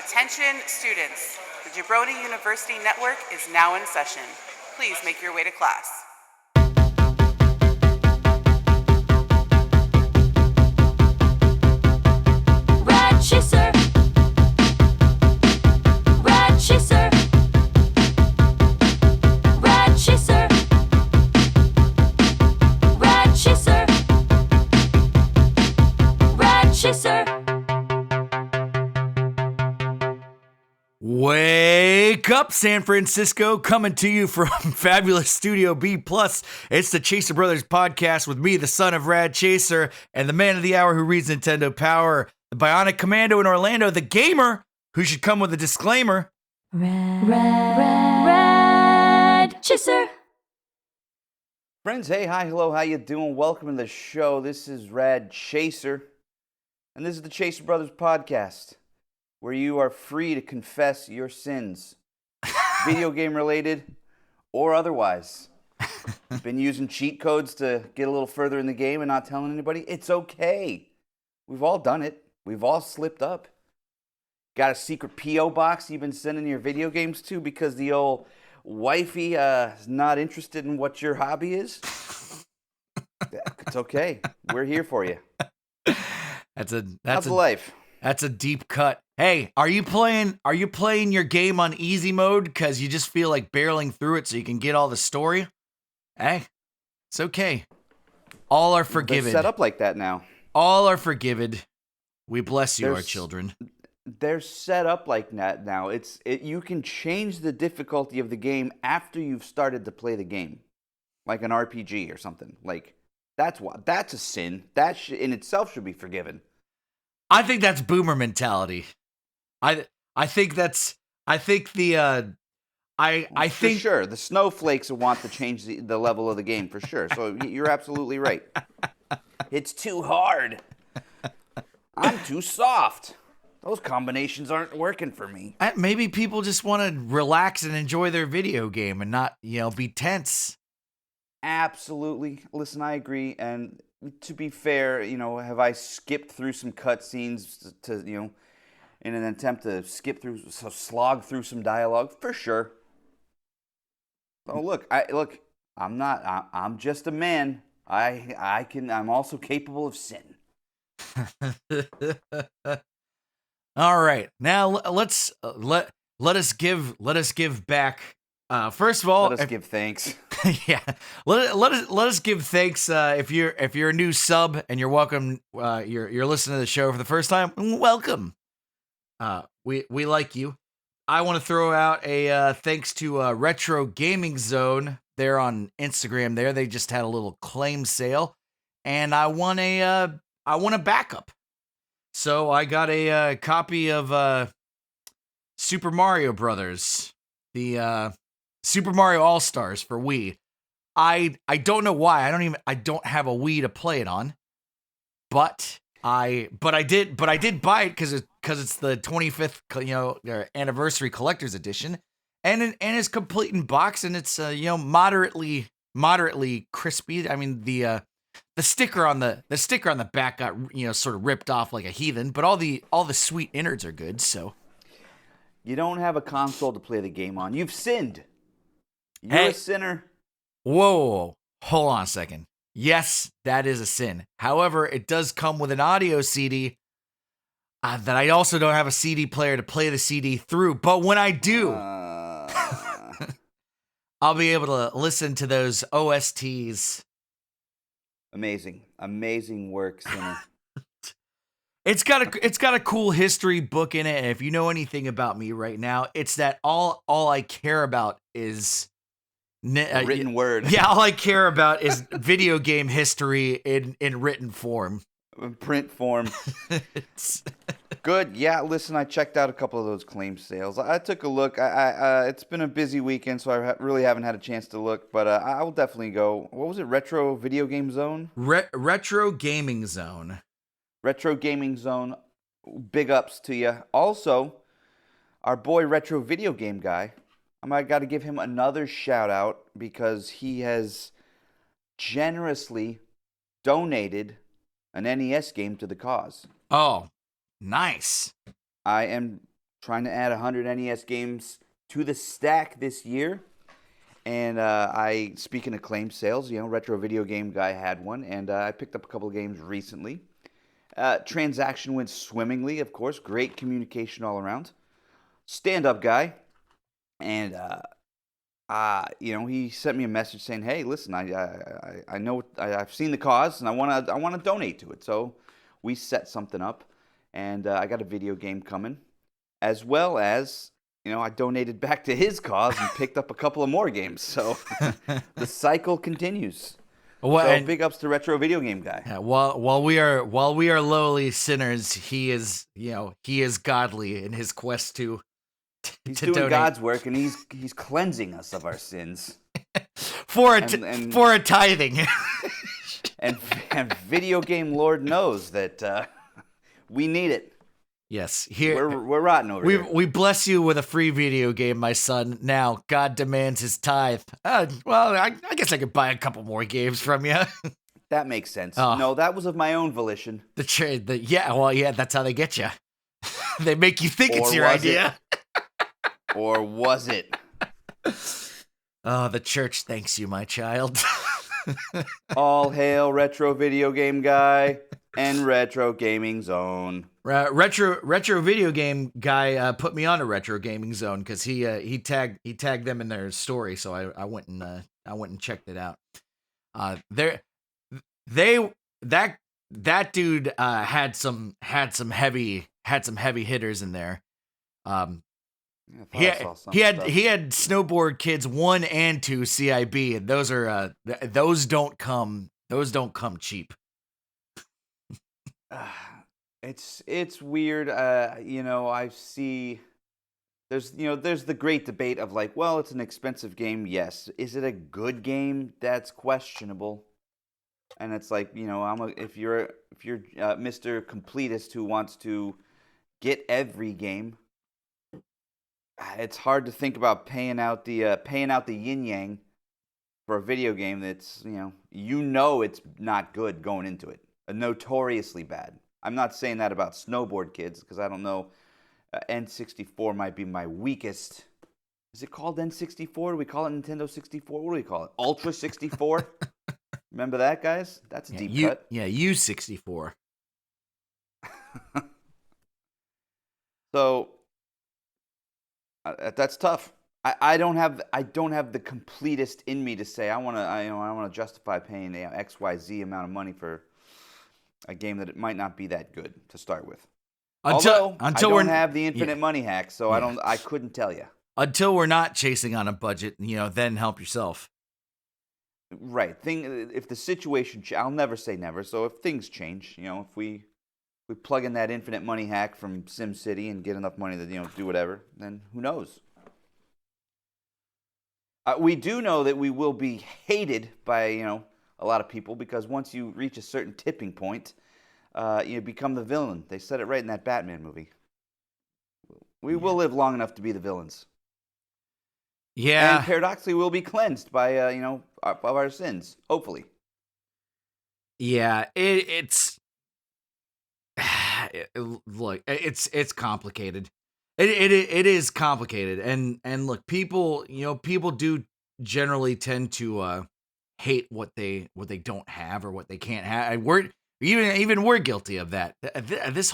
Attention students, the Jabroni University Network is now in session. Please make your way to class. Rat chaser. Rat chaser. Rat chaser. Rat chaser. Rat chaser. Wake up, San Francisco, coming to you from Fabulous Studio B+. It's the Chaser Brothers podcast with me, the son of Rad Chaser, and the man of the hour who reads Nintendo Power, the Bionic Commando in Orlando, the gamer who should come with a disclaimer. Rat chaser. Friends, hey, hi, hello, how you doing? Welcome to the show. This is Rad Chaser, and this is the Chaser Brothers podcast, where you are free to confess your sins, video game related or otherwise. Been using cheat codes to get a little further in the game and not telling anybody? It's okay. We've all done it. We've all slipped up. Got a secret P.O. box you've been sending your video games to because the old wifey is not interested in what your hobby is? It's okay. We're here for you. How's life? That's a deep cut. Hey, are you playing your game on easy mode because you just feel like barreling through it so you can get all the story? Hey, it's okay. All are forgiven. They're set up like that now. All are forgiven. We bless you, our children. They're set up like that now. You can change the difficulty of the game after you've started to play the game, like an RPG or something. Like that's a sin. That in itself should be forgiven. I think that's boomer mentality. I think for sure the snowflakes want to change the level of the game for sure. So you're absolutely right. It's too hard. I'm too soft. Those combinations aren't working for me. Maybe people just want to relax and enjoy their video game and not, be tense. Absolutely. Listen, I agree. And to be fair, have I skipped through some cutscenes to, in an attempt to slog through some dialogue? For sure. Oh, look, I'm just a man. I'm also capable of sin. All right. Now let us give back. First of all, let us give thanks. Yeah, let us give thanks. If you're a new sub and you're welcome, you're listening to the show for the first time. Welcome. We like you. I want to throw out a thanks to Retro Gaming Zone. They're on Instagram. They just had a little claim sale, and I want a backup. So I got a copy of Super Mario Brothers, the Super Mario All-Stars for Wii. I don't know why. I don't have a Wii to play it on. But I did buy it because it's the 25th anniversary collector's edition, and it's complete in box, and it's moderately crispy. I mean the sticker on the back got sort of ripped off like a heathen, but all the sweet innards are good. So you don't have a console to play the game on. You've sinned. You're a sinner. Whoa, hold on a second. Yes, that is a sin. However, it does come with an audio CD that I also don't have a CD player to play the CD through. But when I do, I'll be able to listen to those OSTs. Amazing work, sinner. It's got a cool history book in it, and if you know anything about me right now, it's that all I care about is written word. Yeah, all I care about is video game history in written form. In print form. Good. Yeah, listen, I checked out a couple of those claim sales. I took a look. It's been a busy weekend, so I really haven't had a chance to look, but I will definitely go. What was it? Retro Video Game Zone? Retro Gaming Zone. Retro Gaming Zone. Big ups to you. Also, our boy Retro Video Game Guy. I got to give him another shout out because he has generously donated an NES game to the cause. Oh, nice. I am trying to add 100 NES games to the stack this year. And speaking of claim sales, Retro Video Game Guy had one, and I picked up a couple of games recently. Transaction went swimmingly, of course. Great communication all around. Stand-up guy, and he sent me a message saying, "Hey, listen, I know I've seen the cause, and I want to donate to it." So we set something up, and I got a video game coming, as well as I donated back to his cause and picked up a couple of more games. So the cycle continues. Well, so big ups to Retro Video Game Guy. Yeah, while we are lowly sinners, he is godly in his quest to doing donate. God's work, and he's cleansing us of our sins for a tithing. and Video Game Lord knows that we need it. Yes, here we're rotten over here. We bless you with a free video game, my son. Now God demands his tithe. Well, I guess I could buy a couple more games from you. That makes sense. Oh. No, that was of my own volition. That's how they get you. They make you think it's your idea. Or was it? Oh, the church thanks you, my child. All hail Retro Video Game Guy and Retro Gaming Zone. Retro Video Game Guy put me on a Retro Gaming Zone because he tagged them in their story, so I went and checked it out. That dude had some heavy hitters in there. He had Snowboard Kids 1 and 2 CIB, and those don't come cheap. It's weird. I see. There's the great debate of like, well, it's an expensive game. Yes, is it a good game? That's questionable. And it's like, if you're Mr. Completist who wants to get every game, it's hard to think about paying out the yin yang for a video game that's it's not good going into it, notoriously bad. I'm not saying that about Snowboard Kids because I don't know. N64 might be my weakest. Is it called N64? Do we call it Nintendo 64? What do we call it? Ultra 64? Remember that, guys? That's a deep cut. Yeah, U64. So that's tough. I don't have the completest in me to say I want to justify paying XYZ amount of money for a game that it might not be that good to start with. Until I don't have the infinite money hack, so yeah. I couldn't tell you. Until we're not chasing on a budget, then help yourself. Right. If the situation, I'll never say never. So if things change, if we plug in that infinite money hack from SimCity and get enough money to do whatever, then who knows? We do know that we will be hated by a lot of people because once you reach a certain tipping point, you become the villain. They said it right in that Batman movie. We will live long enough to be the villains. Yeah. And paradoxically, we'll be cleansed by of our sins. Hopefully. Yeah, it's look, it's complicated. It is complicated, and look, people do generally tend to hate what they don't have or what they can't have. We're guilty of that. This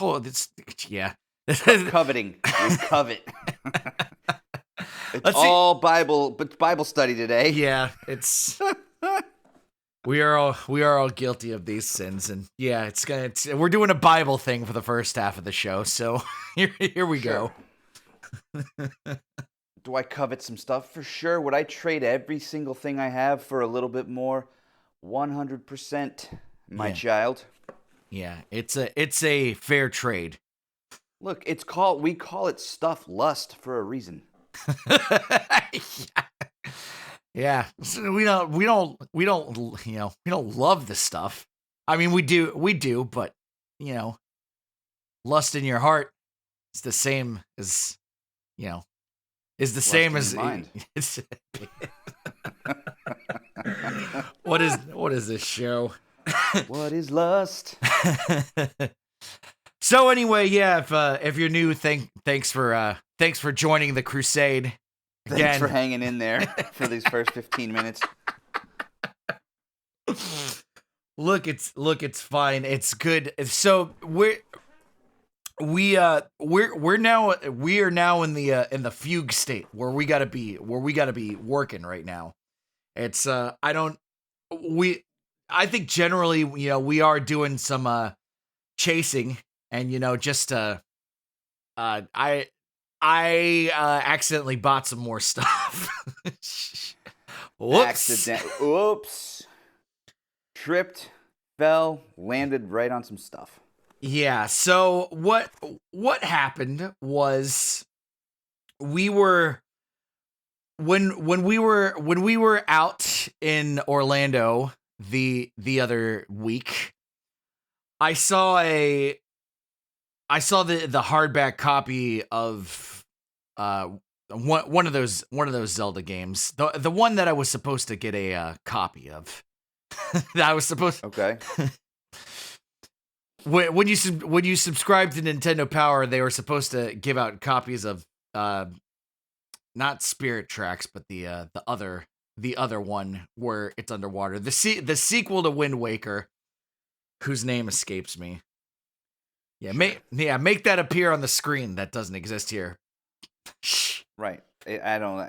coveting. We covet. It's all Bible study today. Yeah, it's we are all guilty of these sins, and yeah, we're doing a Bible thing for the first half of the show, so here we go. Do I covet some stuff? For sure. Would I trade every single thing I have for a little bit more? 100%, my child. Yeah, it's a fair trade. Look, we call it stuff lust for a reason. Yeah. So we don't love the stuff. I mean, we do, but lust in your heart is the same as is the lust same as mind. What is this show? What is lust? So anyway, yeah, if you're new, thanks for joining the crusade. Thanks for Again. hanging in there for these first 15 minutes. Look, it's fine. It's good. So we are now in the fugue state where we gotta be working right now. It's I think generally, we are doing some chasing, and just I accidentally bought some more stuff. Whoops. Oops. Tripped, fell, landed right on some stuff. Yeah, so what happened was we were when we were out in Orlando the other week, I saw the hardback copy of one of those Zelda games. The one that I was supposed to get a copy of. That I was supposed Okay. when you subscribe to Nintendo Power, they were supposed to give out copies of not Spirit Tracks, but the other one where it's underwater. The sequel to Wind Waker, whose name escapes me. Yeah, make that appear on the screen. That doesn't exist here. Right. I don't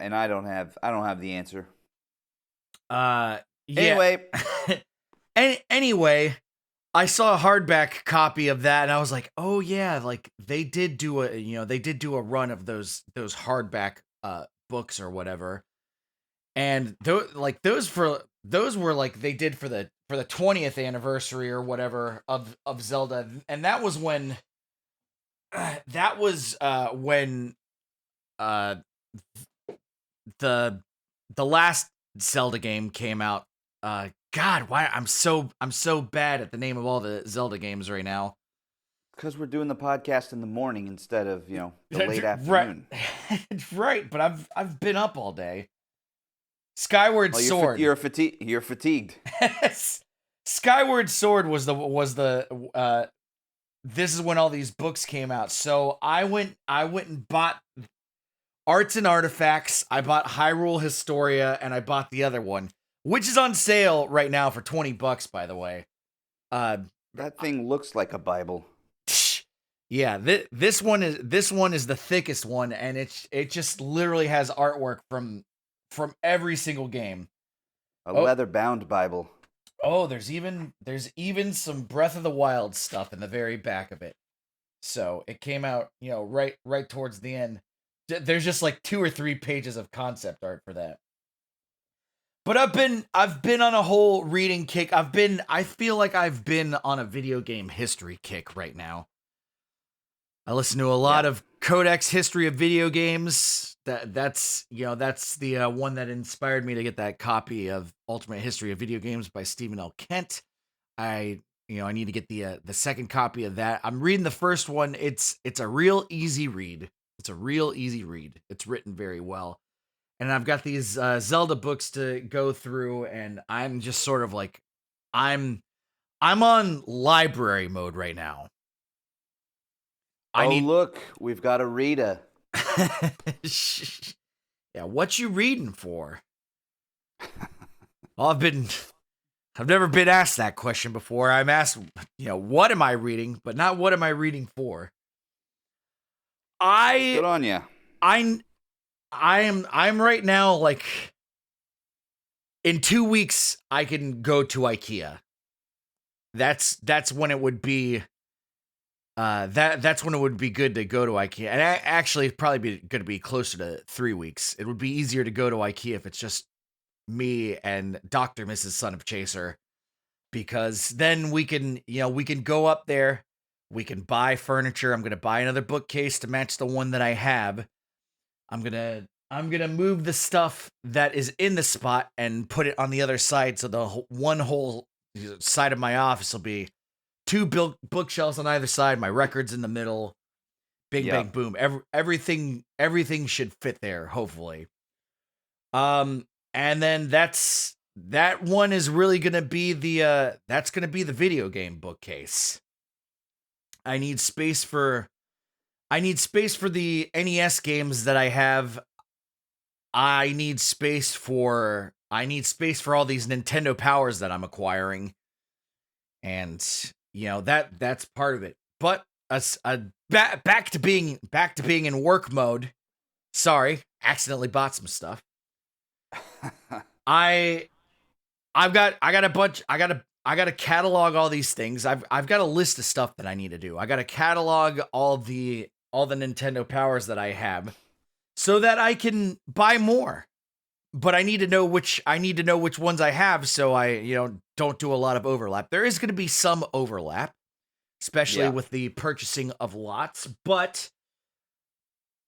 have the answer. Yeah. Anyway, Anyway, I saw a hardback copy of that, and I was like, "Oh yeah, like they did do a run of those hardback books or whatever." And those were like they did for the 20th anniversary or whatever of Zelda, and that was when when the last Zelda game came out. God, why I'm so bad at the name of all the Zelda games right now. because we're doing the podcast in the morning instead of the late afternoon. Right, but I've been up all day. Skyward Sword. You're fatigued. Skyward Sword was the this is when all these books came out. So I went and bought Arts and Artifacts. I bought Hyrule Historia, and I bought the other one, which is on sale right now for $20, by the way. That thing looks like a Bible. Yeah, this one is the thickest one, and it just literally has artwork from every single game. A leather-bound Bible. Oh, there's even some Breath of the Wild stuff in the very back of it. So it came out, right towards the end. There's just like 2 or 3 pages of concept art for that. But I've been on a whole reading kick. I feel like I've been on a video game history kick right now. I listen to a lot of Codex History of Video Games. That's the one that inspired me to get that copy of Ultimate History of Video Games by Stephen L. Kent. I need to get the second copy of that. I'm reading the first one. It's a real easy read. It's written very well. And I've got these Zelda books to go through, and I'm just sort of like I'm on library mode right now. Look, we've got a Rita. Yeah, what you reading for? Well, I've never been asked that question before. I'm asked, what am I reading, but not what am I reading for. Good on ya. I'm right now, like, in 2 weeks I can go to IKEA. That's when it would be that's when it would be good to go to IKEA. And actually it'd probably be going to be closer to 3 weeks. It would be easier to go to IKEA if it's just me and Dr. Mrs. Son of Chaser, because then we can go up there, we can buy furniture. I'm going to buy another bookcase to match the one that I have. I'm going to move the stuff that is in the spot and put it on the other side, so the one whole side of my office will be 2 bookshelves on either side, my records in the middle. Bing, bang, boom. Everything should fit there, hopefully. And then that one is really gonna be the video game bookcase. I need space for the NES games that I have. I need space for all these Nintendo Powers that I'm acquiring. And that's part of it. But back to being in work mode. Sorry, accidentally bought some stuff. I've got a bunch. I got to catalog all these things. I've got a list of stuff that I need to do. I got to catalog all the Nintendo Powers that I have so that I can buy more. But I need to know which ones I have, so I don't do a lot of overlap. There is going to be some overlap, especially with the purchasing of lots. But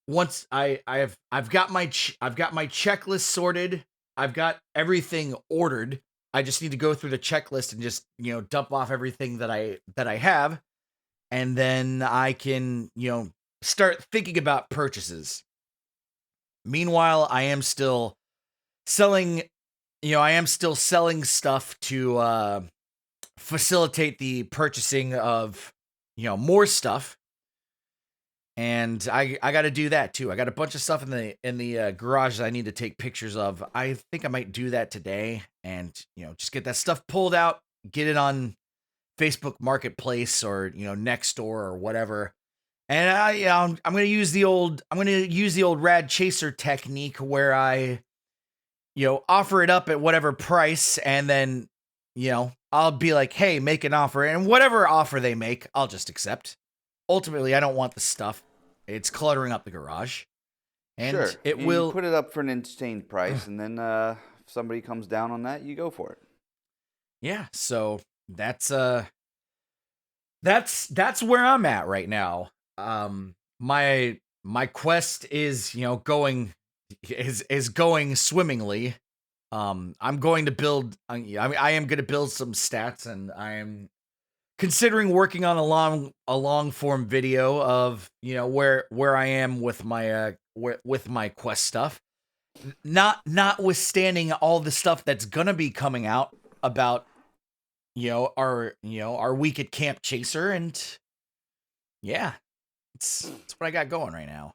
once I've got my checklist sorted, I've got everything ordered. I just need to go through the checklist and just dump off everything that I have, and then I can start thinking about purchases. Meanwhile, I am still selling stuff to facilitate the purchasing of more stuff, and I got to do that too. I got a bunch of stuff in the garage that I need to take pictures of. I think I might do that today, and just get that stuff pulled out, get it on Facebook Marketplace or Nextdoor or whatever. And I'm gonna use the old Rad Chaser technique where I offer it up at whatever price, and then, I'll be like, hey, make an offer, and whatever offer they make, I'll just accept. Ultimately, I don't want the stuff. It's cluttering up the garage. And sure. it You will put it up for an insane price, and then if somebody comes down on that, you go for it. Yeah, so that's where I'm at right now. My quest is, going swimmingly. I'm going to build. I am going to build some stats, and I am considering working on a long form video of where I am with my quest stuff. Notwithstanding all the stuff that's gonna be coming out about our week at Camp Chaser, and yeah, it's what I got going right now.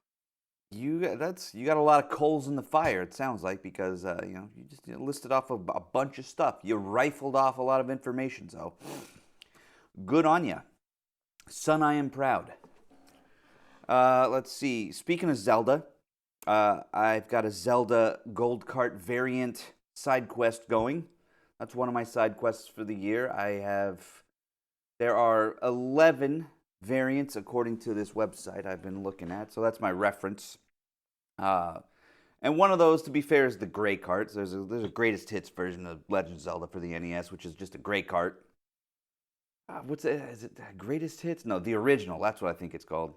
You got a lot of coals in the fire. It sounds like, because you just listed off a bunch of stuff. You rifled off a lot of information. So good on you, son. I am proud. Let's see. Speaking of Zelda, I've got a Zelda Gold Cart variant side quest going. That's one of my side quests for the year. There are 11 variants according to this website I've been looking at, so that's my reference. And one of those, to be fair, is the Gray Cart. There's a greatest hits version of Legend of Zelda for the NES, which is just a Gray Cart. What's it? Is it greatest hits? No, the original. That's what I think it's called.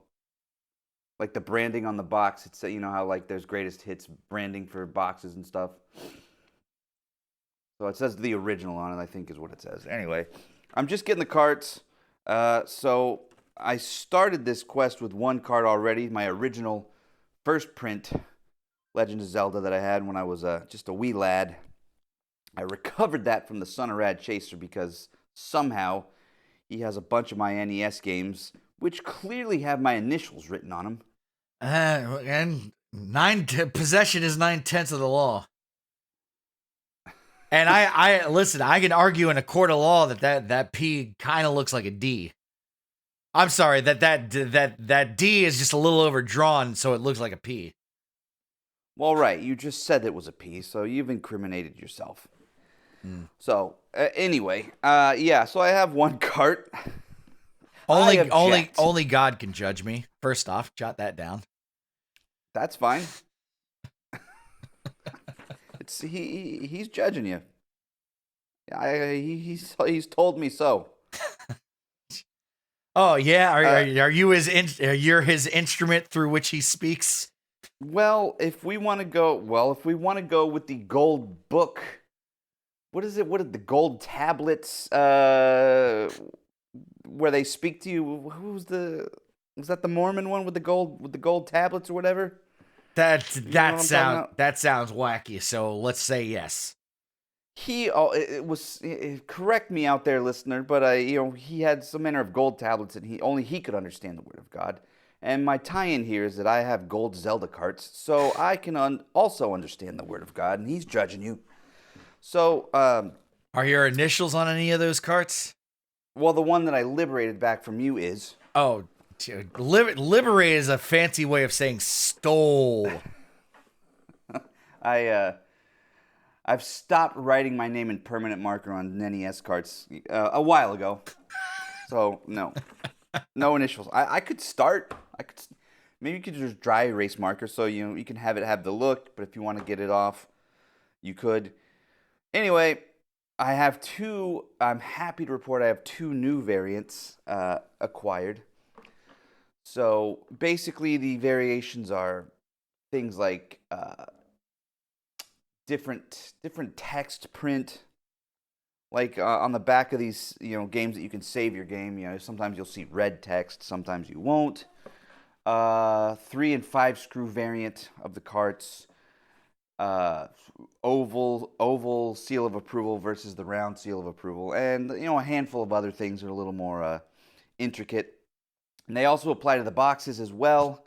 Like the branding on the box, it's how like there's greatest hits branding for boxes and stuff. So it says the original on it, I think is what it says. Anyway, I'm just getting the carts. So I started this quest with one cart already, my original first print Legend of Zelda that I had when I was just a wee lad. I recovered that from the son of Rad Chaser because somehow he has a bunch of my NES games, which clearly have my initials written on them. And possession is 9/10 of the law. And I listen, I can argue in a court of law that P kind of looks like a D. I'm sorry, that D is just a little overdrawn, so it looks like a P. Well, right, you just said it was a P, so you've incriminated yourself. So, anyway, yeah, so I have one cart. Only God can judge me. First off, jot that down. That's fine. He's judging you. He's told me so. Oh yeah, are you you're his instrument through which he speaks? Well, if we want to go with the gold book, what is it? What are the gold tablets? Where they speak to you? Was that the Mormon one with the gold tablets or whatever? That sounds wacky. So let's say yes. it was correct me out there, listener, but he had some manner of gold tablets, and he could understand the word of God. And my tie-in here is that I have gold Zelda carts, so I can also understand the word of God, and he's judging you. So, Are your initials on any of those carts? well, the one that I liberated back from you is. Oh, liberate is a fancy way of saying stole. I've stopped writing my name in permanent marker on NES carts a while ago, so no initials. I could start. Maybe you could just dry erase marker, so you can have it have the look. But if you want to get it off, you could. Anyway, I have two. I'm happy to report I have two new variants acquired. So basically, the variations are things like different text print. Like on the back of these, games that you can save your game. Sometimes you'll see red text, sometimes you won't. 3 and 5 screw variant of the carts. Oval seal of approval versus the round seal of approval, and a handful of other things that are a little more intricate. And they also apply to the boxes as well.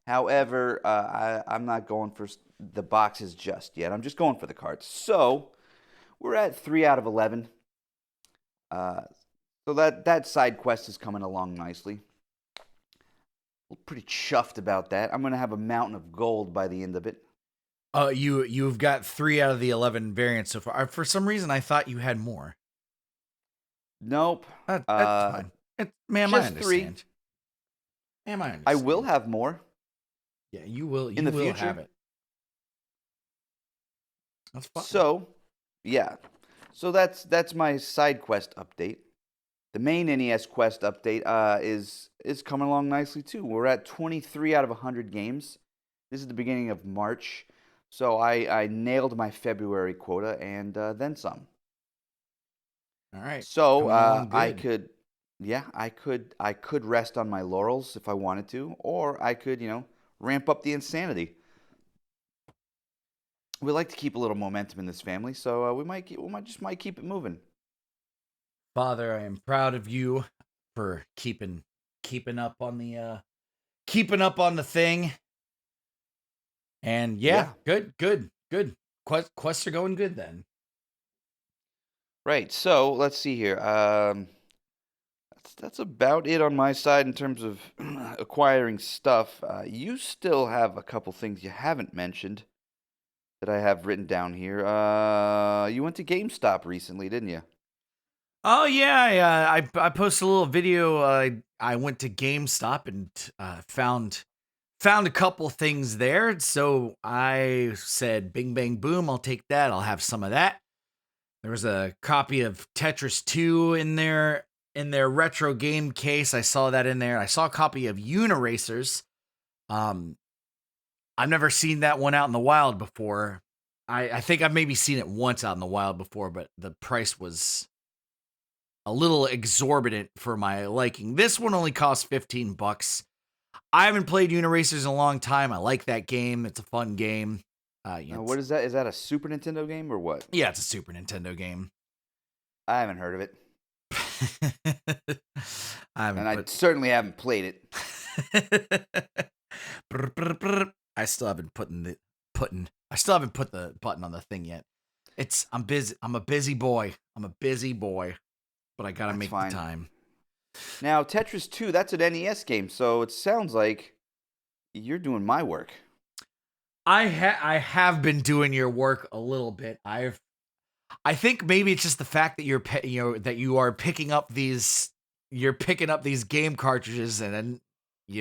However, I'm not going for the boxes just yet. I'm just going for the cards. So we're at 3 out of 11. So that side quest is coming along nicely. I'm pretty chuffed about that. I'm going to have a mountain of gold by the end of it. You've got 3 out of the 11 variants so far. For some reason, I thought you had more. Nope. That's fine. Ma'am, I just 3. understand. Ma'am, I understand. I will have more. Yeah, you will. In the will future? have it. That's fine. So, yeah. So that's my side quest update. The main NES quest update is coming along nicely too. We're at 23 out of 100 games. This is the beginning of March. So I nailed my February quota and then some. All right. So I could rest on my laurels if I wanted to, or I could ramp up the insanity. We like to keep a little momentum in this family, so we might keep it moving. Father, I am proud of you for keeping up on the thing. And yeah. Good. Quests are going good then. Right. So let's see here. That's about it on my side in terms of acquiring stuff. You still have a couple things you haven't mentioned that I have written down here. You went to GameStop recently, didn't you? Oh yeah, I posted a little video. I went to GameStop and found a couple things there. So I said, "Bing bang boom, I'll take that. I'll have some of that." There was a copy of Tetris 2 in their retro game case. I saw that in there. I saw a copy of Uniracers. I've never seen that one out in the wild before. I think I've maybe seen it once out in the wild before, but the price was a little exorbitant for my liking. This one only cost $15. I haven't played Uniracers in a long time. I like that game. It's a fun game. What is that? Is that a Super Nintendo game or what? Yeah, it's a Super Nintendo game. I haven't heard of it. I certainly haven't played it. I still haven't put the button on the thing yet. I'm busy. I'm a busy boy. But I gotta make the time. Now, Tetris 2, that's an NES game, so it sounds like you're doing my work. I have been doing your work a little bit. I think maybe it's just the fact that you're picking up these game cartridges, and then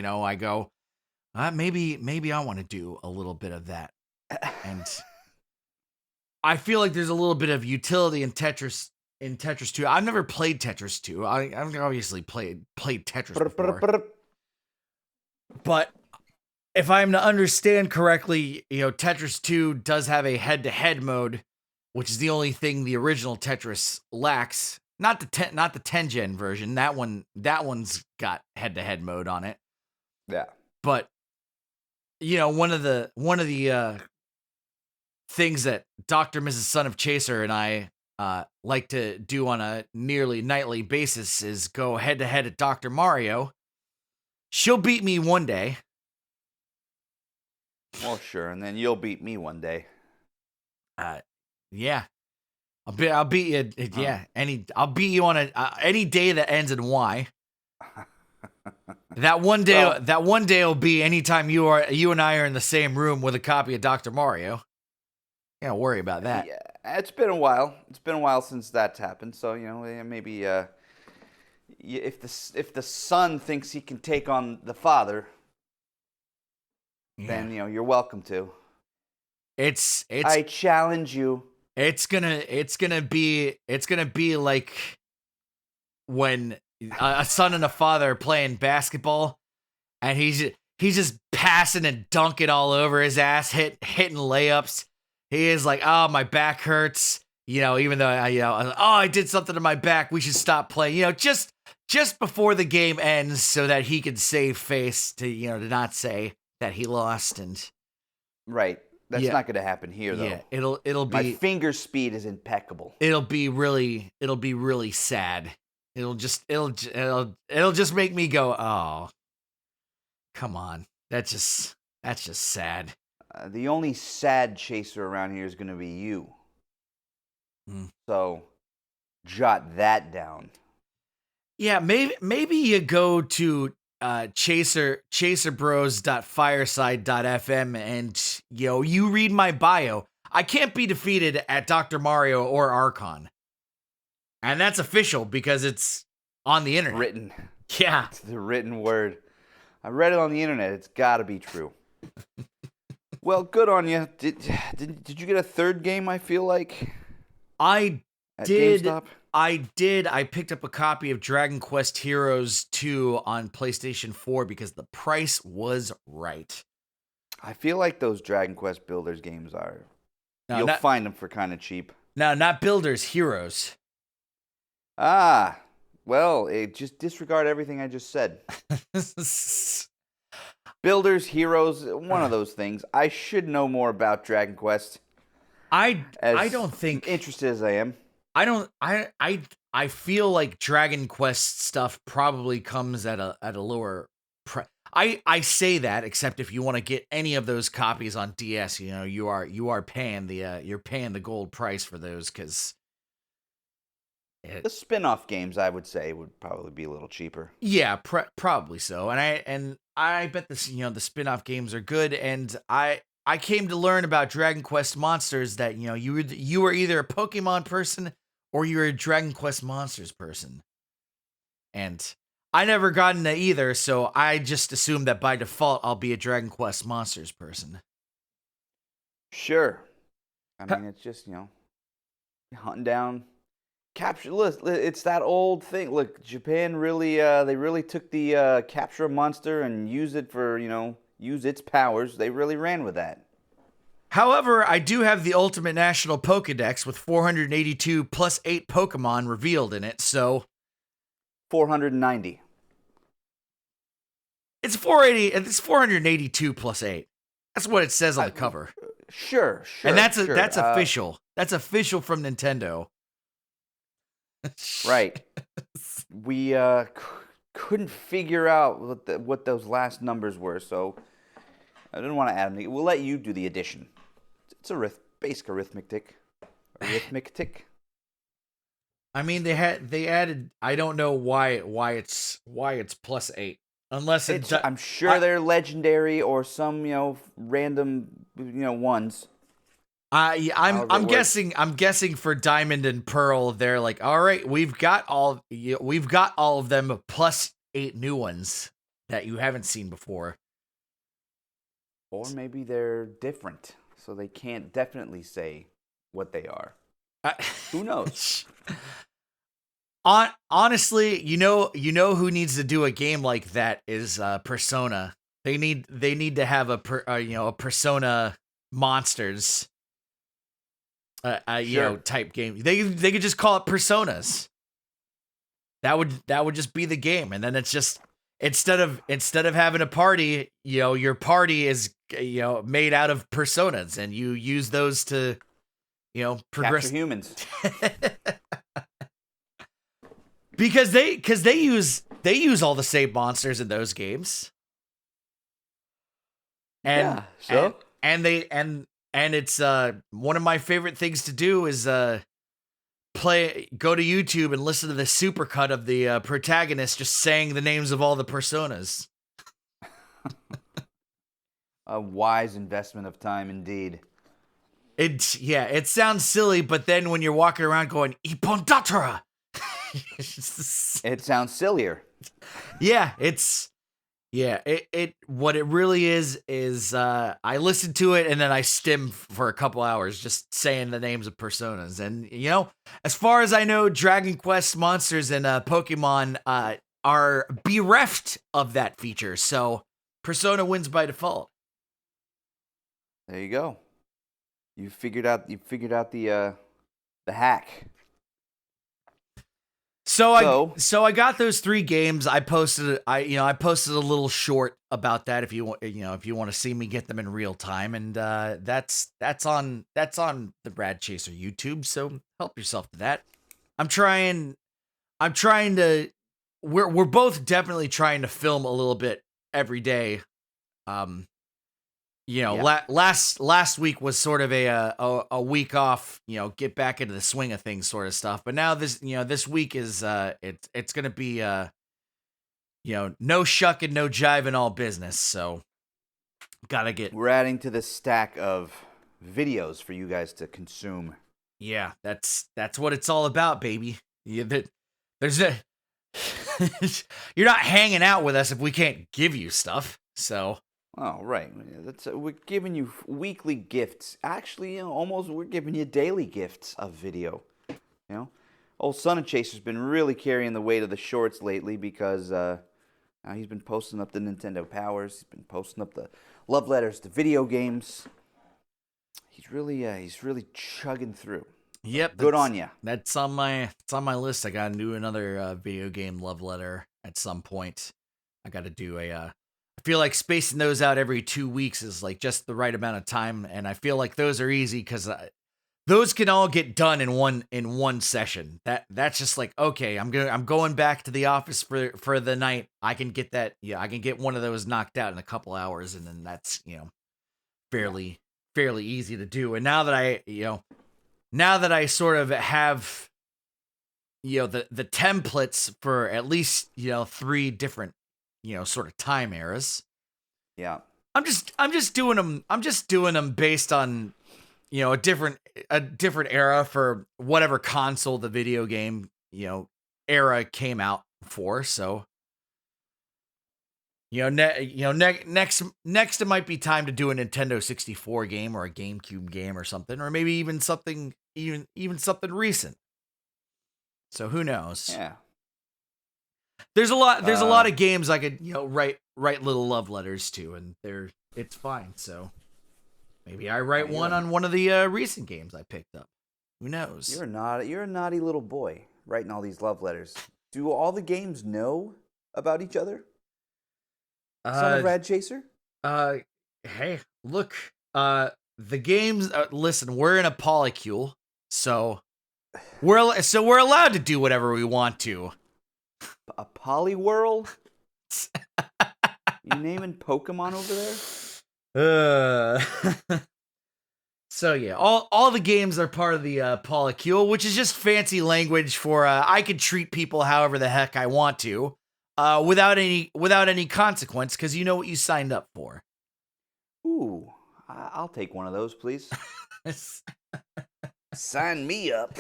I go, maybe I want to do a little bit of that, and I feel like there's a little bit of utility in Tetris 2. I've never played Tetris 2. I've obviously played Tetris before, but if I'm to understand correctly, Tetris 2 does have a head-to-head mode, which is the only thing the original Tetris lacks. Not the 10-gen version. That one's got head-to-head mode on it. Yeah. But one of the things that Dr. Mrs. Son of Chaser and I like to do on a nearly nightly basis is go head to head at Dr. Mario. She'll beat me one day. Well, sure, and then you'll beat me one day. Yeah. I'll beat you. Yeah. I'll beat you on any day that ends in Y. That one day, will be anytime you and I are in the same room with a copy of Dr. Mario. Don't worry about that. Yeah, it's been a while. It's been a while since that's happened. So maybe if the son thinks he can take on the father, then you're welcome to. It's. I challenge you. It's gonna be like when a son and a father are playing basketball, and he's just passing and dunking all over his ass, hitting layups. He is like, oh, my back hurts. Even though I did something to my back, we should stop playing. Just before the game ends, so that he can save face to not say that he lost. And right, that's not going to happen here though. Yeah, it'll be. My finger speed is impeccable. It'll be really sad. It'll just make me go, oh, come on. That's just sad. The only sad chaser around here is going to be you. So, jot that down. Yeah, maybe you go to chaserbros.fireside.fm and you read my bio. I can't be defeated at Dr. Mario or Archon. And that's official because it's on the internet. Written. Yeah. It's the written word. I read it on the internet. It's got to be true. Well, good on you. Did you get a third game, I feel like? I at did. GameStop? I did. I picked up a copy of Dragon Quest Heroes 2 on PlayStation 4 because the price was right. I feel like those Dragon Quest Builders games are. You'll find them for kind of cheap. No, not Builders, Heroes. Ah, well, just disregard everything I just said. Builders, Heroes, one of those things. I should know more about Dragon Quest. I don't think interested as I am. I feel like Dragon Quest stuff probably comes at a lower price. I say that except if you want to get any of those copies on DS, you are paying the gold price for those because the spin-off games I would say would probably be a little cheaper. Yeah, probably so. And I bet the spin-off games are good, and I came to learn about Dragon Quest Monsters that you were either a Pokemon person or you're a Dragon Quest Monsters person. And I never got into either, so I just assumed that by default I'll be a Dragon Quest Monsters person. Sure. I mean, it's just, hunting down, capture. Look, it's that old thing. Look, Japan really, they really took the capture a monster and use it for, use its powers. They really ran with that. However, I do have the Ultimate National Pokedex with 482 plus 8 Pokemon revealed in it, so 490. It's 480. It's 482 plus 8. That's what it says on the cover. Sure. And that's official. That's official from Nintendo. Right. We couldn't figure out what those last numbers were, so I didn't want to add them. We'll let you do the addition. It's basic arithmetic. I mean, they added. I don't know why it's plus 8. Unless I'm sure they're legendary or some random ones. I'm guessing for Diamond and Pearl they're like, all right, we've got all of them plus 8 new ones that you haven't seen before. Or maybe they're different, so they can't definitely say what they are. Who knows? Honestly, you know who needs to do a game like that is Persona. They need to have a Persona Monsters type game. They could just call it Personas. That would just be the game, and then it's just instead of having a party, your party is made out of personas, and you use those to progress. Capture humans. because they use all the same monsters in those games. And Yeah, so? and it's one of my favorite things to do is go to YouTube and listen to the supercut of the protagonist just saying the names of all the personas. A wise investment of time, indeed. It sounds silly, but then when you're walking around going Ipondatara, It sounds sillier. it what it really is I listen to it and then I stim for a couple hours just saying the names of personas. And as far as I know, Dragon Quest monsters and Pokemon are bereft of that feature, so Persona wins by default. There you go. You figured out the hack. So I got those 3 games. I posted a little short about that if you want to see me get them in real time, and that's on the Brad Chaser YouTube. So help yourself to that. We're both definitely trying to film a little bit every day. Last week was sort of a week off, get back into the swing of things sort of stuff. But now this week is it's gonna be no shuck and no jive and all business. So we're adding to the stack of videos for you guys to consume. Yeah, that's what it's all about, baby. You're not hanging out with us if we can't give you stuff. So. Oh, right. We're giving you weekly gifts. Actually, almost we're giving you daily gifts of video. Old Son of Chaser's been really carrying the weight of the shorts lately because he's been posting up the Nintendo Powers. He's been posting up the love letters to video games. He's really chugging through. Yep. Good on you. That's on my list. I gotta do another video game love letter at some point. I gotta do I feel like spacing those out every 2 weeks is like just the right amount of time, and I feel like those are easy because those can all get done in one session. That's just like, okay, I'm going back to the office for the night. I can get that. Yeah, I can get one of those knocked out in a couple hours, and then that's fairly easy to do. And now that I sort of have the templates for at least 3 different sort of time eras. Yeah. I'm just doing them based on a different era for whatever console the video game era came out for. So next it might be time to do a Nintendo 64 game or a GameCube game or something, or maybe even something recent. So who knows? Yeah. There's a lot of games I could write little love letters to, and it's fine. So maybe I write one on one of the recent games I picked up. Who knows? You're a naughty little boy writing all these love letters. Do all the games know about each other? Son of Rad Chaser? Hey, look. The games. Listen, we're in a polycule, so we're allowed to do whatever we want to. A Poliwhirl? You naming Pokemon over there? So yeah, all the games are part of the polycule, which is just fancy language for I could treat people however the heck I want to, without any consequence, because you know what you signed up for. Ooh, I'll take one of those, please. Sign me up.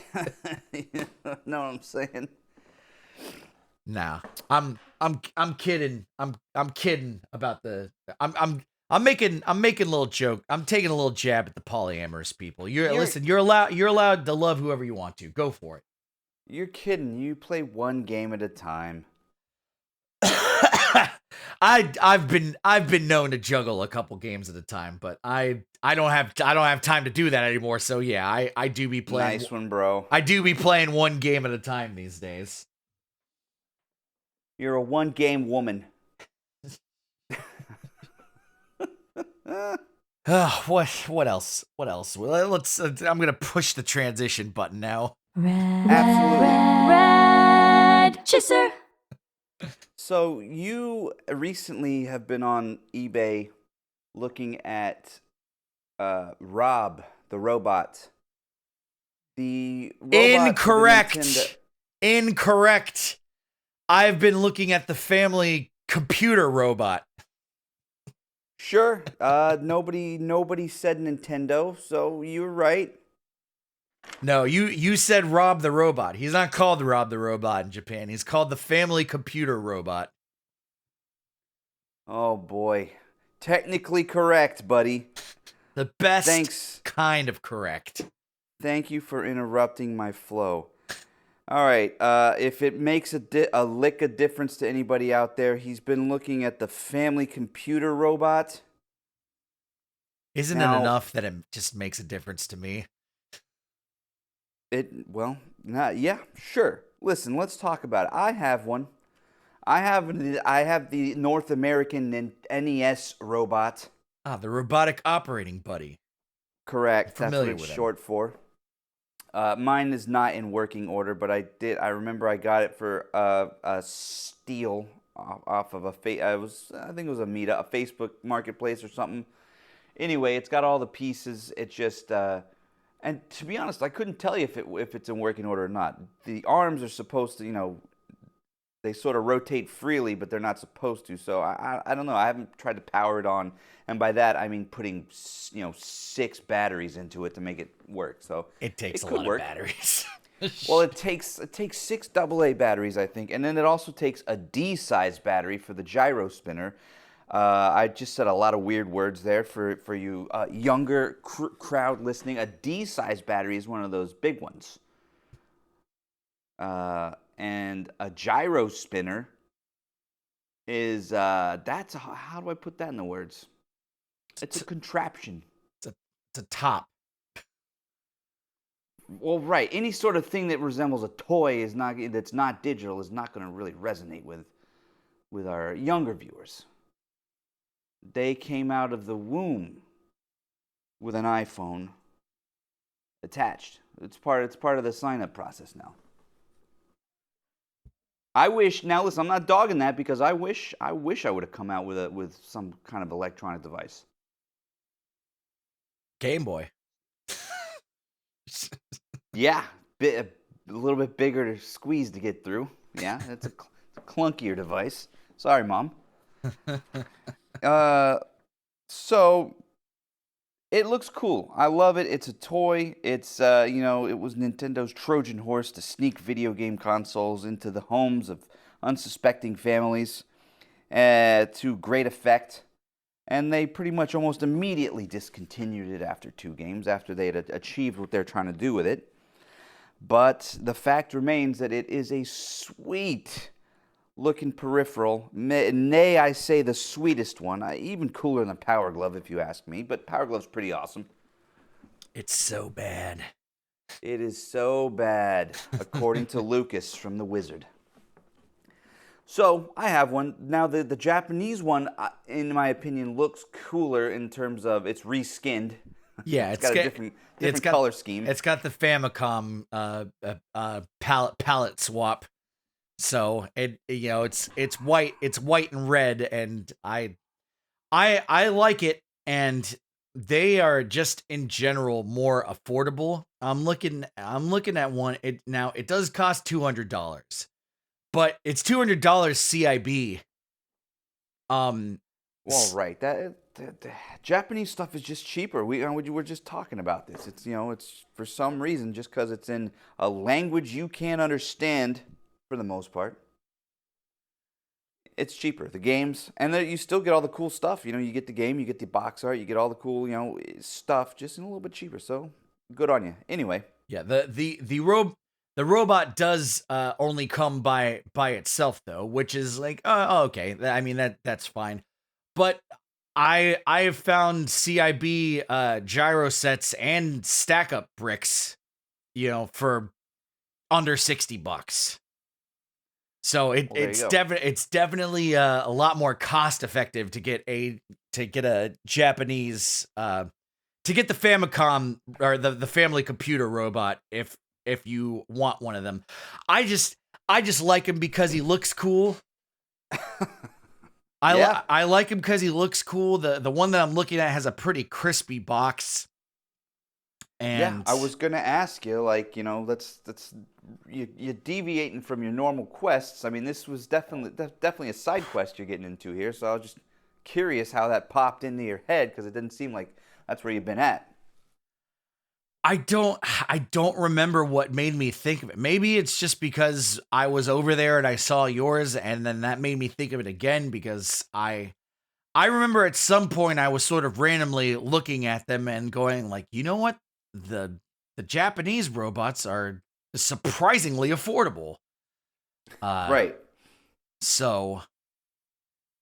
You know what I'm saying? Nah, I'm kidding. I'm kidding about the. I'm making a little joke. I'm taking a little jab at the polyamorous people. Listen. You're allowed to love whoever you want to. Go for it. You're kidding. You play one game at a time. I've been known to juggle a couple games at a time, but I don't have time to do that anymore. So yeah, I do be playing. Nice one, bro. I do be playing one game at a time these days. You're a one game woman. What else? What else? Well, let's. I'm gonna push the transition button now. Absolutely. Red Chaser. So you recently have been on eBay looking at Rob the robot. The robot for the Incorrect. Nintendo- Incorrect. I've been looking at the family computer robot. Sure. Nobody said Nintendo, so you were right. No, you said Rob the robot. He's not called Rob the robot in Japan. He's called the family computer robot. Oh boy. Technically correct, buddy. The best Thanks. kind of correct. Thank you for interrupting my flow. All right. If it makes a lick of difference to anybody out there, he's been looking at the family computer robot. Isn't Now- it enough that it just makes a difference to me? Yeah, sure. Listen, let's talk about it. I have one. I have the North American NES robot. Ah, the robotic operating buddy. Correct. That's what Familiar it's with him. short for. Mine is not in working order, but I remember I got it for a steal off of I think it was a Facebook marketplace or something. Anyway, it's got all the pieces. It just and to be honest, I couldn't tell you if it's in working order or not. The arms are supposed to, they sort of rotate freely, but they're not supposed to. So I don't know. I haven't tried to power it on, and by that I mean putting 6 batteries into it to make it work. So It takes a could lot work. of batteries. Well, it takes 6 AA batteries, I think, and then it also takes a D-size battery for the gyro spinner. I just said a lot of weird words there for you younger crowd listening. A D-size battery is one of those big ones. And a gyro spinner is how do I put that in the words? It's a contraption. It's a top. Well, right. Any sort of thing that resembles a toy that's not digital is not going to really resonate with our younger viewers. They came out of the womb with an iPhone attached. It's part of the sign-up process now. Now listen, I'm not dogging that because I wish I would have come out with some kind of electronic device. Game Boy. Yeah, a little bit bigger to squeeze to get through. Yeah, it's a clunkier device. Sorry, Mom. So it looks cool. I love it. It's a toy. It's it was Nintendo's Trojan horse to sneak video game consoles into the homes of unsuspecting families to great effect. And they pretty much almost immediately discontinued it after 2 games, after they had achieved what they're trying to do with it. But the fact remains that it is a sweet looking peripheral. Nay, I say the sweetest one. Even cooler than Power Glove, if you ask me. But Power Glove's pretty awesome. It's so bad. It is so bad, according to Lucas from The Wizard. So, I have one. Now, the Japanese one, in my opinion, looks cooler in terms of it's reskinned. Yeah, it's got a different it's got- color scheme. It's got the Famicom palette swap. So it's white. It's white and red, and I like it. And they are just in general more affordable. I'm looking at one. It does cost $200, but it's $200 CIB. Well, right. The Japanese stuff is just cheaper. We were just talking about this. It's it's for some reason just because it's in a language you can't understand for the most part. It's cheaper. The games, and then you still get all the cool stuff. You get the game, you get the box art, you get all the cool stuff, just in a little bit cheaper. So good on you. Anyway. Yeah. The robot does only come by itself though, which is like okay. I mean that's fine. But I have found CIB gyro sets and stack up bricks, for under $60. So Well, there you go. it's definitely a lot more cost effective to get a Japanese to get the Famicom or the family computer robot if you want one of them. I just like him because he looks cool. Yeah. I like him because he looks cool. The one that I'm looking at has a pretty crispy box. Yeah, And I was gonna ask you, like, that's you're deviating from your normal quests. I mean, this was definitely a side quest you're getting into here. So I was just curious how that popped into your head because it didn't seem like that's where you've been at. I don't remember what made me think of it. Maybe it's just because I was over there and I saw yours, and then that made me think of it again because I remember at some point I was sort of randomly looking at them and going like, you know what? The Japanese robots are surprisingly affordable. Right. So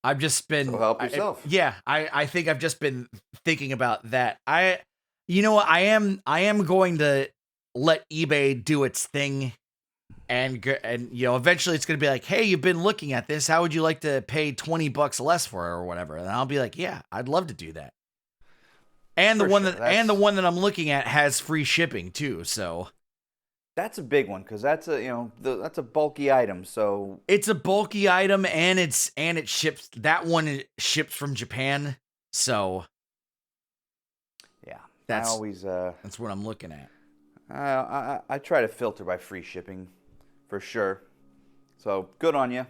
I've just So been help yourself. I think I've just been thinking about that. You know what, I am going to let eBay do its thing and eventually it's going to be like, "Hey, you've been looking at this. How would you like to pay $20 less for it or whatever?" And I'll be like, "Yeah, I'd love to do that." And For sure. the one that I'm looking at has free shipping too, so That's a big one because that's that's a bulky item. So it's a bulky item and it ships. That one ships from Japan, so yeah, that's what I'm looking at. I try to filter by free shipping, for sure. So good on you.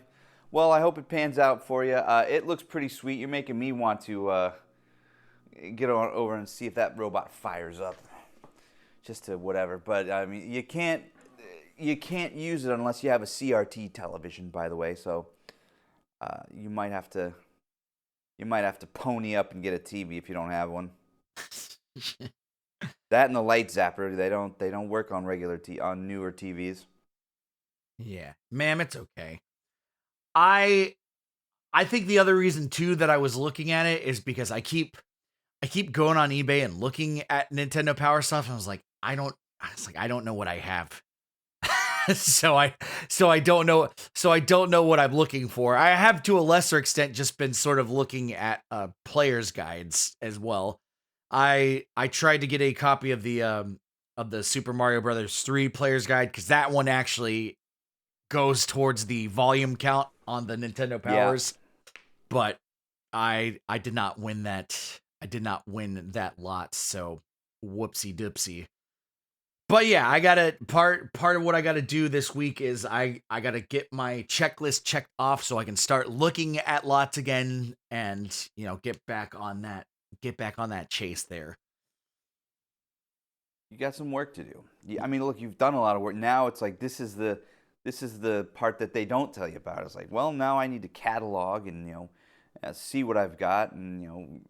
Well, I hope it pans out for you. It looks pretty sweet. You're making me want to get on over and see if that robot fires up, just to whatever. But I mean, you can't use it unless you have a CRT television, by the way. So you might have to pony up and get a TV if you don't have one. That and the light zapper, they don't work on on newer TVs. Yeah, ma'am, it's okay. I think the other reason too that I was looking at it is because I keep going on eBay and looking at Nintendo Power stuff, and I don't know what I have. so I don't know what I'm looking for. I have to a lesser extent just been sort of looking at players guides as well. I tried to get a copy of the Super Mario Brothers 3 players guide cuz that one actually goes towards the volume count on the Nintendo Yeah. Powers, but I did not win that. I did not win that lot, so whoopsie doopsie. But yeah, I gotta part of what I gotta do this week is I gotta get my checklist checked off so I can start looking at lots again and get back on that chase there. You got some work to do. I mean, look, you've done a lot of work. Now it's like this is the part that they don't tell you about. It's like, well, now I need to catalog and see what I've got and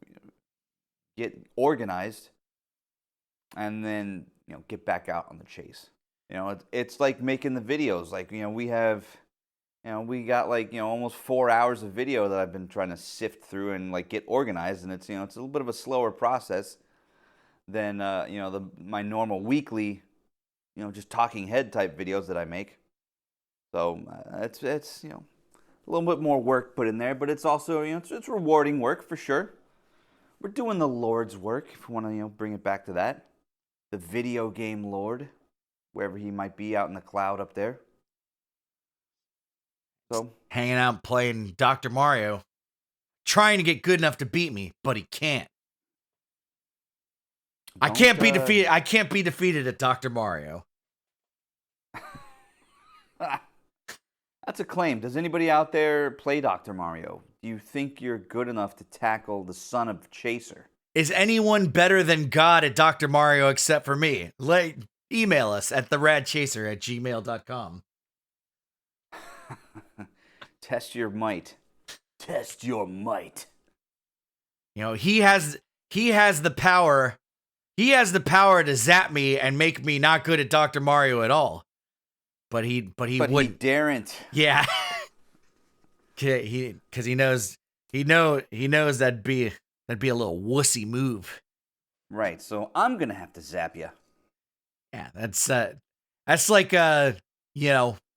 get organized, and then get back out on the chase. It's like making the videos. Like we got like almost 4 hours of video that I've been trying to sift through and like get organized, and it's it's a little bit of a slower process than my normal weekly just talking head type videos that I make. So it's a little bit more work put in there, but it's also it's rewarding work for sure. We're doing the Lord's work, if you want to bring it back to that. The video game Lord, wherever he might be out in the cloud up there. So Hanging out playing Dr. Mario, trying to get good enough to beat me, but he can't. I can't be defeated. I can't be defeated at Dr. Mario. That's a claim. Does anybody out there play Dr. Mario? Do you think you're good enough to tackle the son of Chaser? Is anyone better than God at Dr. Mario except for me? Email us at theradchaser@gmail.com. Test your might. Test your might. He has the power. He has the power to zap me and make me not good at Dr. Mario at all. But he wouldn't. He daren't. Yeah. Because he knows that'd be a little wussy move. Right. So I'm gonna have to zap you. Yeah, that's like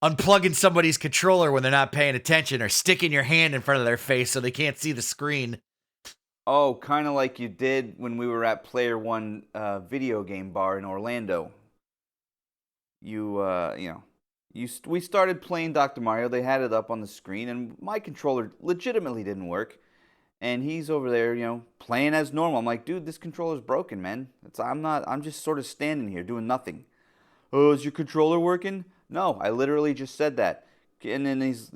unplugging somebody's controller when they're not paying attention, or sticking your hand in front of their face so they can't see the screen. Oh, kind of like you did when we were at Player One video game bar in Orlando. We started playing Dr. Mario. They had it up on the screen, and my controller legitimately didn't work. And he's over there, playing as normal. I'm like, dude, this controller's broken, man. I'm just sort of standing here doing nothing. Oh, is your controller working? No, I literally just said that. And then he's,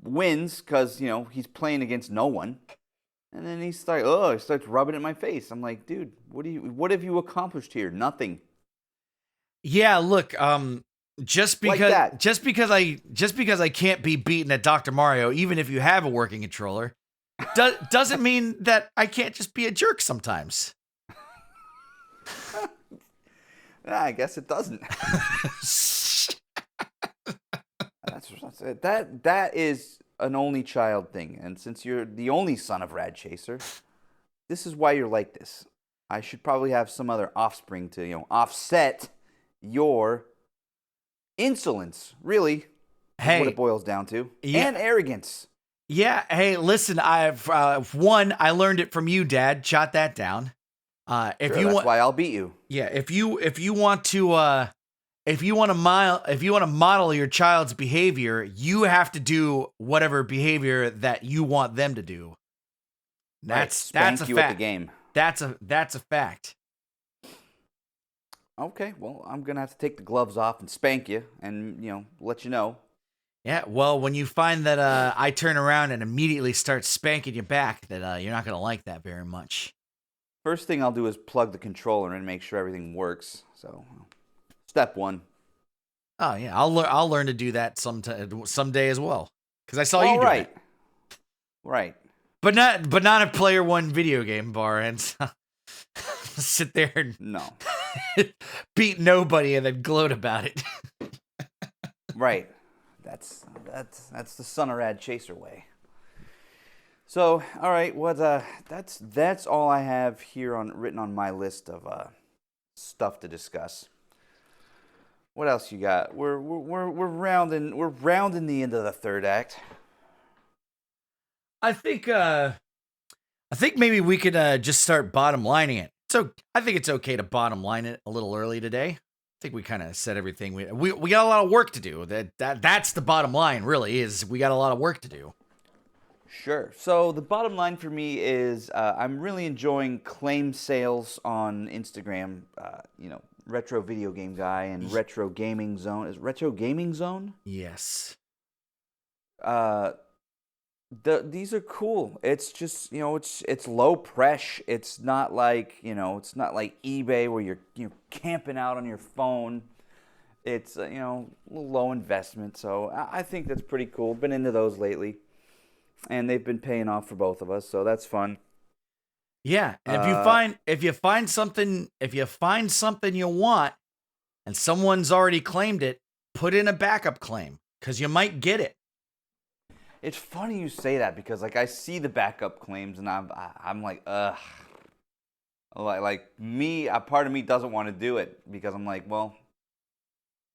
wins because, he's playing against no one. And then he starts rubbing it in my face. I'm like, dude, what have you accomplished here? Nothing. Yeah, look, just Like because that. just because I can't be beaten at Dr. Mario, even if you have a working controller, doesn't mean that I can't just be a jerk sometimes. I guess it doesn't. That's it. That is an only child thing, and since you're the only son of Rad Chaser, this is why you're like this. I should probably have some other offspring to offset your insolence. Really, is Hey, what it boils down to, yeah. and arrogance. Yeah, hey, listen, I learned it from you, Dad. Jot that down. If Sure, you that's want, why I'll beat you. yeah, if you want to model your child's behavior, you have to do whatever behavior that you want them to do. That's Spank a you fact. at the game. That's a fact. Okay, well, I'm gonna have to take the gloves off and spank you, and let you know. Yeah, well, when you find that I turn around and immediately start spanking you back, that you're not gonna like that very much. First thing I'll do is plug the controller in and make sure everything works. So, step one. Oh yeah, I'll learn to do that someday as well, because I saw you do Right. it. Right. But not a Player One video game bar, and sit there and No. beat nobody and then gloat about it. Right. That's the Son of Rad Chaser way. So, all right, that's all I have here written on my list of stuff to discuss. What else you got? We're rounding the end of the third act. I think maybe we could just start bottom lining it. So I think it's okay to bottom line it a little early today. I think we kind of said everything. We got a lot of work to do. That's the bottom line. Really, is we got a lot of work to do. Sure. So the bottom line for me is I'm really enjoying claim sales on Instagram. Retro Video Game Guy and Retro Gaming Zone. Is it Retro Gaming Zone? Yes. These are cool. It's just it's low press. It's not like eBay where you're camping out on your phone. It's a little low investment. So I think that's pretty cool. Been into those lately, and they've been paying off for both of us. So that's fun. Yeah, and if you find something you want, and someone's already claimed it, put in a backup claim, because you might get it. It's funny you say that because I see the backup claims and I'm like, ugh. Like me, a part of me doesn't want to do it because I'm like, well,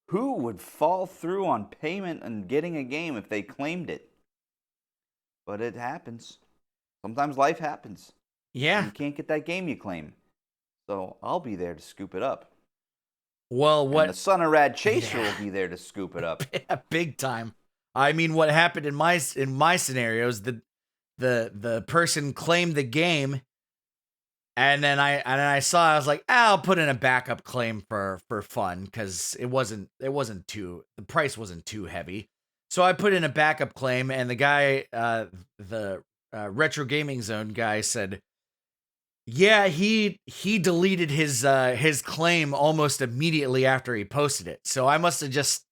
who would fall through on payment and getting a game if they claimed it? But it happens. Sometimes life happens. Yeah. You can't get that game you claim. So I'll be there to scoop it up. Well, what And the Son of Rad Chaser will be there to scoop it up. big time. I mean, what happened in my scenarios, the person claimed the game, and then I saw, I was like, I'll put in a backup claim for fun, because the price wasn't too heavy. So I put in a backup claim, and the guy, the Retro Gaming Zone guy, said, yeah, he deleted his claim almost immediately after he posted it. So I must have just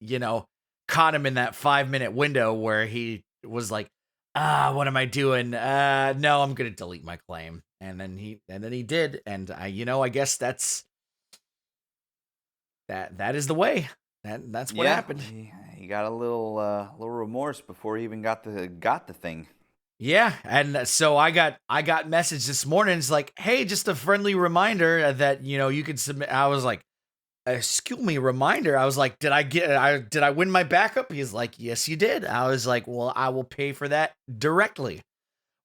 caught him in that 5-minute window where he was like, what am I doing? No, I'm gonna delete my claim. And then he did, and I guess that is the way. That's what happened. He got a little remorse before he even got the thing. Yeah, and so I got message this morning. It's like, hey, just a friendly reminder that you can submit. I was like, excuse me, reminder. I was like, did I win my backup? He's like, yes, you did. I was like, well, I will pay for that directly,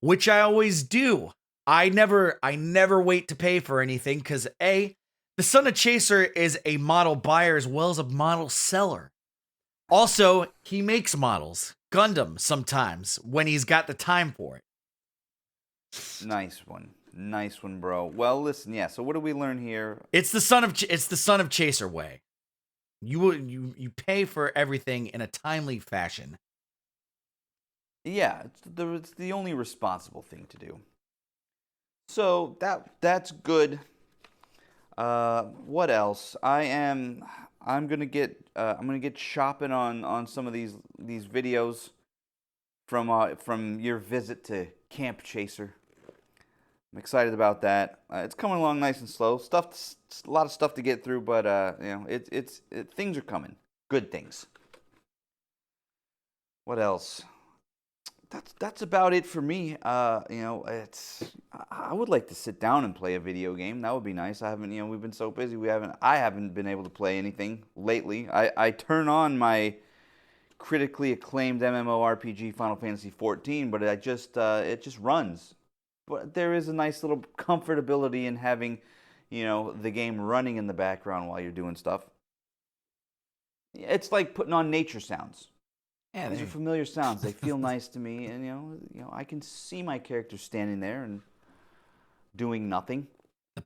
which I always do. I never wait to pay for anything because the son of Chaser is a model buyer as well as a model seller. Also, he makes models, Gundam sometimes when he's got the time for it. Nice one, bro. Well, listen, yeah. So what do we learn here? It's the son of Chaser way. You pay for everything in a timely fashion. Yeah, it's the only responsible thing to do. So that's good. What else? I'm gonna get shopping on some of these videos from your visit to Camp Chaser. I'm excited about that. It's coming along nice and slow. A lot of stuff to get through, but things are coming. Good things. What else? That's about it for me. I would like to sit down and play a video game. That would be nice. I haven't, we've been so busy. I haven't been able to play anything lately. I turn on my critically acclaimed MMORPG Final Fantasy XIV, but it just runs. But there is a nice little comfortability in having, the game running in the background while you're doing stuff. It's like putting on nature sounds. Yeah, these are familiar sounds. They feel nice to me, and I can see my character standing there and doing nothing.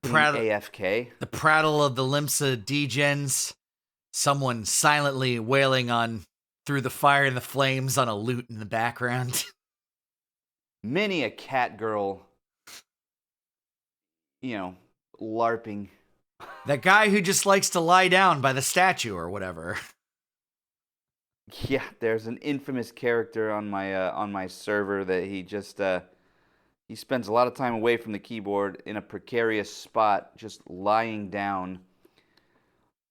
AFK. The prattle of the Limsa degens. Someone silently wailing on through the fire and the flames on a lute in the background. Many a cat girl, LARPing. That guy who just likes to lie down by the statue or whatever. Yeah, there's an infamous character on my server that he spends a lot of time away from the keyboard in a precarious spot, just lying down.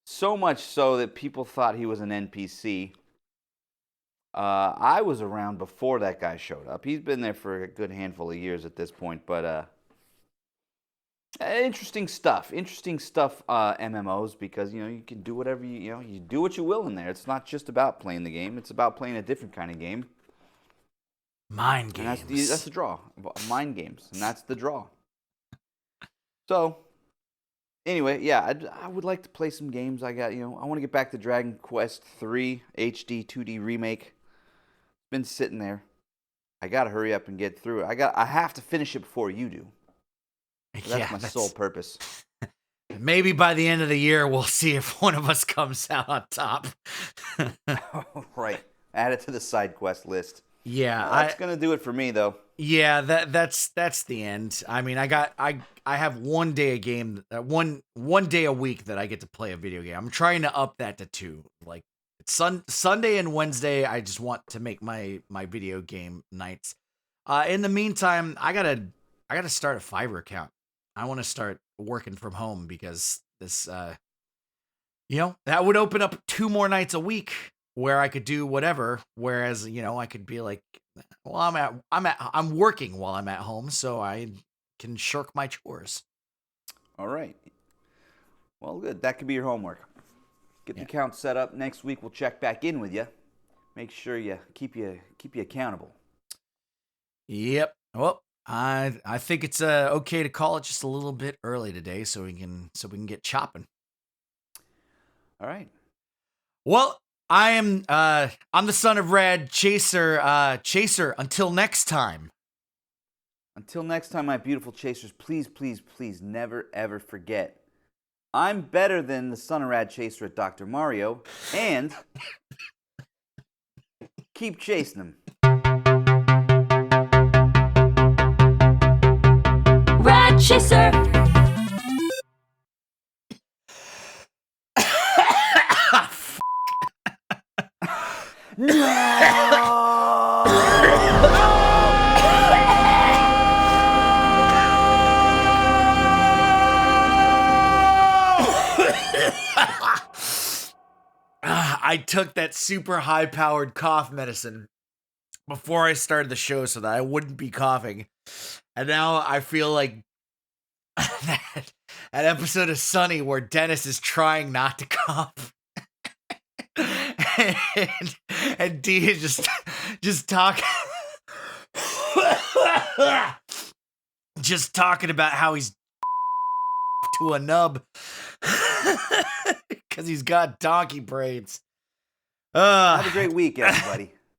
So much so that people thought he was an NPC. I was around before that guy showed up. He's been there for a good handful of years at this point, but interesting stuff. MMOs, because you can do whatever you do what you will in there. It's not just about playing the game. It's about playing a different kind of game. Mind games. And that's the draw. Mind games, and that's the draw. So, anyway, yeah, I would like to play some games. I want to get back to Dragon Quest III HD 2D remake. Been sitting there. I gotta hurry up and get through it. I have to finish it before you do. That's my sole purpose. Maybe by the end of the year, we'll see if one of us comes out on top. Right. Add it to the side quest list. Yeah, that's gonna do it for me, though. Yeah, that's the end. I mean, I have one day a game, one day a week that I get to play a video game. I'm trying to up that to 2. Like Sunday and Wednesday, I just want to make my video game nights. In the meantime, I gotta start a Fiverr account. I want to start working from home because this, that would open up 2 more nights a week where I could do whatever. Whereas, I could be like, well, I'm working while I'm at home, so I can shirk my chores. All right. Well, good. That could be your homework. Get the account set up. Next week we'll check back in with you. Make sure you keep you accountable. Yep. Well, I think it's okay to call it just a little bit early today, so we can get chopping. All right. Well, I'm the son of Rad Chaser. Chaser. Until next time. Until next time, my beautiful chasers. Please, please, please, never ever forget. I'm better than the son of Rad Chaser at Dr. Mario, and keep chasing them. Rad Chaser. I took that super high-powered cough medicine before I started the show so that I wouldn't be coughing. And now I feel like an episode of Sunny where Dennis is trying not to cough. and D is just talking just talking about how he's to a nub because he's got donkey braids. Have a great week, everybody.